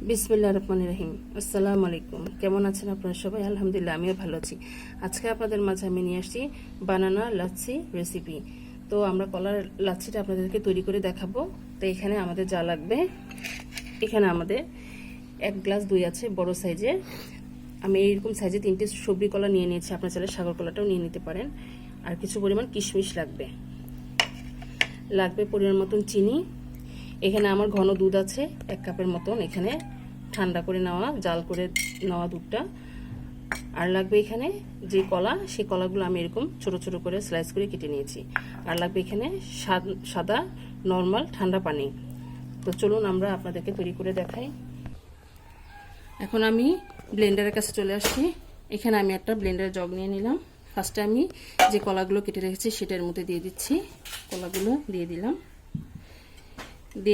বিসমিল্লাহির রহমানির রহিম। আসসালামু আলাইকুম। কেমন আছেন আপনারা সবাই? আলহামদুলিল্লাহ, আমিও ভালো আছি। আজকে আপনাদের মাঝে আমি নিয়ে আসছি বানানা লাচ্ছি রেসিপি। তো আমরা কলার লাচ্ছিটা আপনাদেরকে তৈরি করে দেখাবো। তো এখানে আমাদের যা লাগবে, এখানে আমাদের 1 গ্লাস দই আছে বড় সাইজের। আমি এইরকম সাইজে 3টে সবজি কলা নিয়ে নিয়েছি, আপনারা চাইলে সাগর কলাটাও নিয়ে নিতে পারেন। আর কিছু পরিমাণ কিশমিশ লাগবে পরিমাণ মতন চিনি। এখানে আমার ঘন দুধ আছে 1 কাপের মতন, এখানে ঠান্ডা করে নেওয়া জাল করে নেওয়া দুধটা। আর লাগবে এখানে যে কলা, সেই কলাগুলো আমি এরকম ছোট ছোট করে স্লাইস করে কেটে নিয়েছি। আর লাগবে এখানে সাদা নর্মাল ঠান্ডা পানি। তো চলুন আমরা আপনাদেরকে তৈরি করে দেখাই। এখন আমি ব্লেন্ডারের কাছে চলে আসছি। এখানে আমি একটা ব্লেন্ডারের জগ নিয়ে নিলাম। ফার্স্টে আমি যে কলাগুলো কেটে রেখেছি সেটার মধ্যে দিয়ে দিচ্ছি। কলাগুলো দিয়ে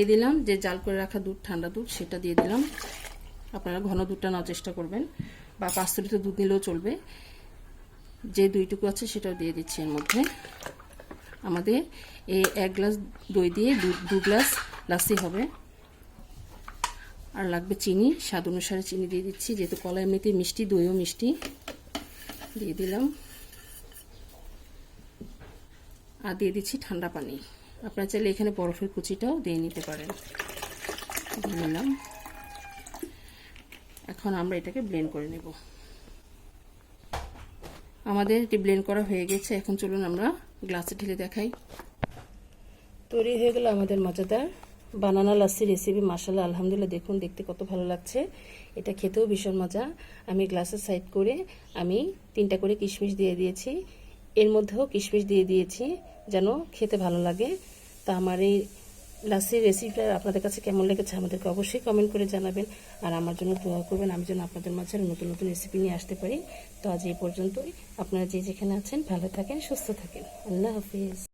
দিলাম যে জাল করে রাখা দুধ, ঠান্ডা দুধ, সেটা দিয়ে দিলাম। আপনারা ঘন দুধটা নেওয়ার চেষ্টা করবেন, বা পাঁচতরিত দুধ নিলেও চলবে। যে দুইটুকু আছে সেটাও দিয়ে দিচ্ছি এর মধ্যে। আমাদের এই 1 গ্লাস দই দিয়ে 2 গ্লাস লাসি হবে। আর লাগবে চিনি, স্বাদ অনুসারে চিনি দিয়ে দিচ্ছি, যেহেতু কলা এমনিতেই মিষ্টি, দইও মিষ্টি। দিয়ে দিলাম। আর দিয়ে দিচ্ছি ঠান্ডা পানি। আপনারা চাইলে এখানে বরফের কুচিটাও দিয়ে নিতে পারেন। দিয়ে নিলাম। এখন আমরা এটাকে ব্লেন্ড করে নেব। আমাদের এটি ব্লেন্ড করা হয়ে গেছে। এখন চলুন আমরা গ্লাসে ঢেলে দেখাই। তৈরি হয়ে গেল আমাদের মজাদার বানানা লাচ্ছি রেসিপি। মাশাআল্লাহ, আলহামদুলিল্লাহ, দেখুন দেখতে কত ভালো লাগছে। এটা খেতেও ভীষণ মজা। আমি গ্লাসের সাইড করে আমি 3টা করে কিশমিশ দিয়ে দিয়েছি। এর মধ্যেও কিশমিশ দিয়ে দিয়েছি যেন খেতে ভালো লাগে। তা আমার এই লাচ্ছির রেসিপিটা আপনাদের কাছে কেমন লেগেছে আমাদেরকে অবশ্যই কমেন্ট করে জানাবেন। আর আমার জন্য দোয়া করবেন, আমি যেন আপনাদের মাঝে নতুন নতুন রেসিপি নিয়ে আসতে পারি। তো আজ এই পর্যন্তই। আপনারা যে যেখানে আছেন ভালো থাকেন, সুস্থ থাকেন। আল্লাহ হাফিজ।